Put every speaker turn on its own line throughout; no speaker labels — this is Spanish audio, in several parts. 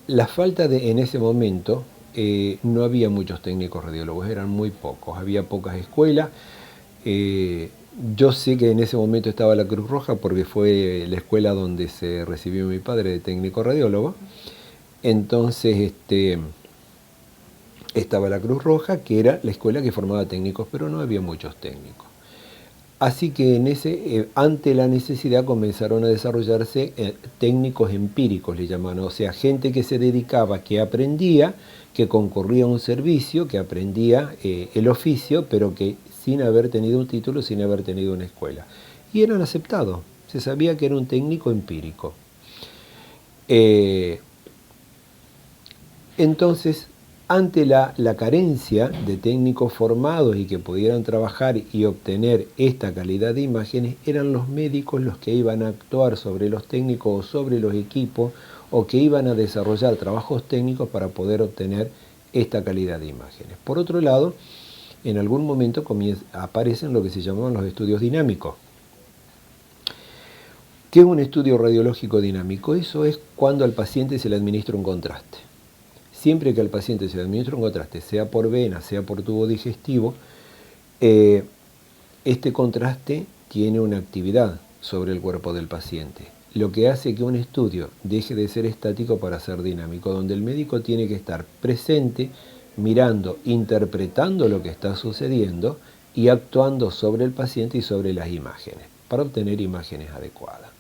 La falta de, en ese momento, no había muchos técnicos radiólogos, eran muy pocos, había pocas escuelas. Eh, yo sé que en ese momento estaba la Cruz Roja porque fue la escuela donde se recibió mi padre de técnico radiólogo. Entonces, estaba la Cruz Roja, que era la escuela que formaba técnicos, pero no había muchos técnicos. Así que ante la necesidad comenzaron a desarrollarse técnicos empíricos, le llaman, o sea, gente que se dedicaba, que aprendía, que concurría a un servicio, que aprendía el oficio, pero que sin haber tenido un título, sin haber tenido una escuela. Y eran aceptados, se sabía que era un técnico empírico. Eh, entonces, ante la carencia de técnicos formados y que pudieran trabajar y obtener esta calidad de imágenes, eran los médicos los que iban a actuar sobre los técnicos o sobre los equipos o que iban a desarrollar trabajos técnicos para poder obtener esta calidad de imágenes. Por otro lado, en algún momento aparecen lo que se llamaban los estudios dinámicos. ¿Qué es un estudio radiológico dinámico? Eso es cuando al paciente se le administra un contraste. Siempre que al paciente se le administra un contraste, sea por vena, sea por tubo digestivo, este contraste tiene una actividad sobre el cuerpo del paciente, lo que hace que un estudio deje de ser estático para ser dinámico, donde el médico tiene que estar presente, mirando, interpretando lo que está sucediendo y actuando sobre el paciente y sobre las imágenes, para obtener imágenes adecuadas.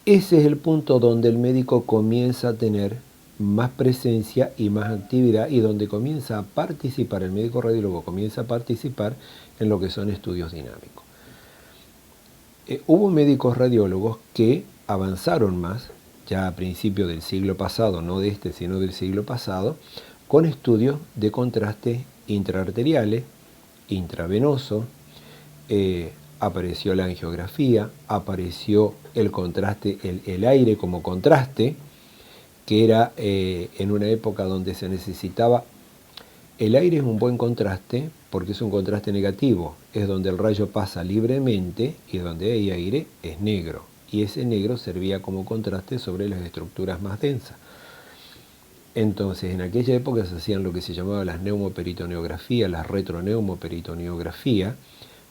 Ese es el punto donde el médico comienza a tener más presencia y más actividad y donde comienza a participar, el médico radiólogo comienza a participar en lo que son estudios dinámicos. Hubo médicos radiólogos que avanzaron más, ya a principios del siglo pasado, no de este, sino del siglo pasado, con estudios de contraste intraarteriales, intravenoso, apareció la angiografía, apareció el contraste, el aire como contraste, que era en una época donde se necesitaba. El aire es un buen contraste porque es un contraste negativo, es donde el rayo pasa libremente y donde hay aire es negro, y ese negro servía como contraste sobre las estructuras más densas. Entonces, en aquella época se hacían lo que se llamaba las neumoperitoneografías, las retroneumoperitoneografías,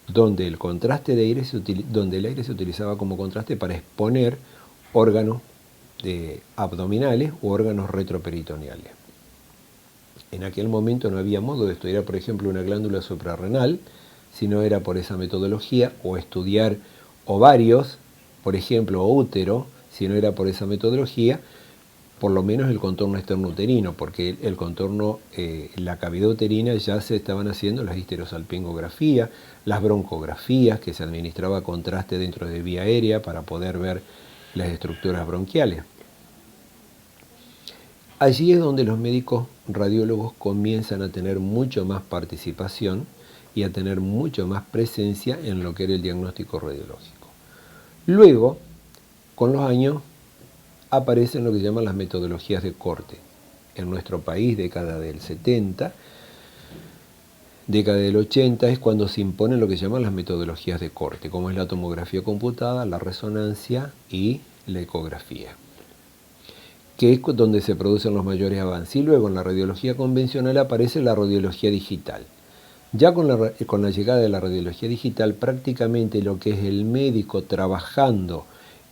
donde el contraste de aire donde el aire se utilizaba como contraste para exponer órganos abdominales u órganos retroperitoneales. En aquel momento no había modo de estudiar, por ejemplo, una glándula suprarrenal, si no era por esa metodología, o estudiar ovarios, por ejemplo, o útero, si no era por esa metodología, por lo menos el contorno externo-uterino, porque el contorno, la cavidad uterina ya se estaban haciendo las histerosalpingografías, las broncografías, que se administraba contraste dentro de vía aérea para poder ver las estructuras bronquiales. Allí es donde los médicos radiólogos comienzan a tener mucho más participación y a tener mucho más presencia en lo que era el diagnóstico radiológico. Luego, con los años, aparecen lo que se llaman las metodologías de corte. En nuestro país, década del 70, década del 80 es cuando se imponen lo que se llaman las metodologías de corte, como es la tomografía computada, la resonancia y la ecografía, que es donde se producen los mayores avances. Y luego en la radiología convencional aparece la radiología digital. Ya con la llegada de la radiología digital, prácticamente lo que es el médico trabajando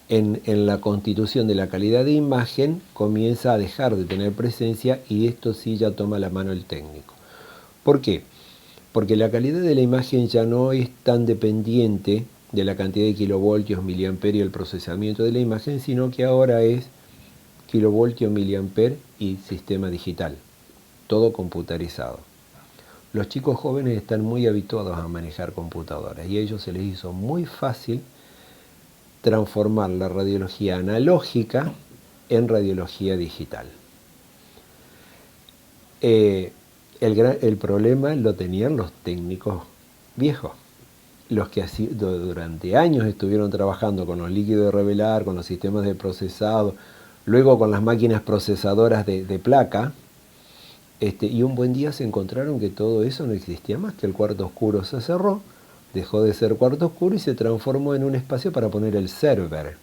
en la constitución de la calidad de imagen comienza a dejar de tener presencia, y esto sí ya toma la mano el técnico. ¿Por qué? Porque la calidad de la imagen ya no es tan dependiente de la cantidad de kilovoltios, miliamperios y el procesamiento de la imagen, sino que ahora es kilovoltio, miliamper y sistema digital, todo computarizado. Los chicos jóvenes están muy habituados a manejar computadoras y a ellos se les hizo muy fácil transformar la radiología analógica en radiología digital. El problema lo tenían los técnicos viejos, los que durante años estuvieron trabajando con los líquidos de revelar, con los sistemas de procesado, luego con las máquinas procesadoras de placa, y un buen día se encontraron que todo eso no existía más, que el cuarto oscuro se cerró, dejó de ser cuarto oscuro y se transformó en un espacio para poner el server.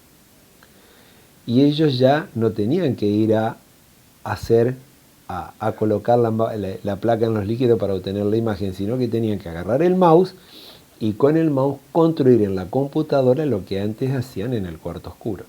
y ellos ya no tenían que ir a colocar la placa en los líquidos para obtener la imagen, sino que tenían que agarrar el mouse y con el mouse construir en la computadora lo que antes hacían en el cuarto oscuro.